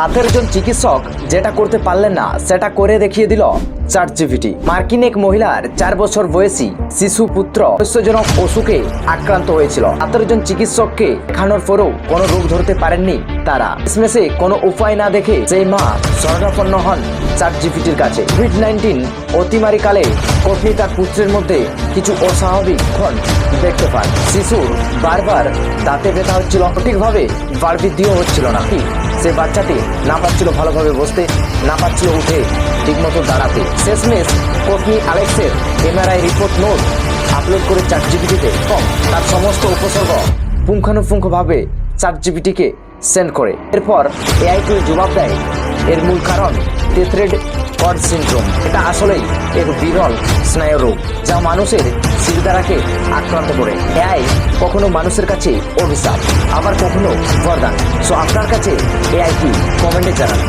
একজন চিকিৎসক যেটা করতে পারলেন না সেটা করে দেখিয়ে দিল চ্যাটজিপিটি। মার্কিন এক মহিলার 4 বছর বয়সী শিশু পুত্র রহস্যজনক অসুখে আক্রান্ত হয়েছিল। 17 চিকিৎসককে দেখানোর পরেও কোনো রোগ ধরতে পারেননি তারা। শেষমেশে কোনো উপায় না দেখে সেই মা শরণাপন্ন হন চ্যাটজিপিটির কাছে। কোভিড-19 অতিমারীকালে কর্তৃ তার পুত্রের মধ্যে কিছু অস্বাভাবিক লক্ষণ দেখতে পান। শিশুর বারবার দাঁতে ব্যথা হচ্ছিল, সঠিকভাবে বাড়বৃদ্ধিও হচ্ছিল না। সে বাচ্চাটি না পাচ্ছিল ভালোভাবে বসতে, না পাচ্ছিল উঠে ঠিকমতো দাঁড়াতে। শেষমেশ পত্নী অ্যালেক্সের এমআরআই রিপোর্ট নোট আপলোড করে চ্যাটজিপিটিতে তার সমস্ত উপসর্গ পুঙ্খানুপুঙ্খভাবে চ্যাটজিপিটিকে সেন্ড করে। এরপর এআই-টু জবাব দেয় এর মূল কারণ টেথ্রেড কর্ড সিনড্রোম। এটা আসলেই এক বিরল স্নায়ু রোগ যা মানুষের শিরদাঁড়াকে আক্রান্ত করে। এআই কখনো মানুষের কাছে অভিশাপ, আবার কখনো বরদান। সো আপনার কাছে এআই কি? কমেন্টে জানান।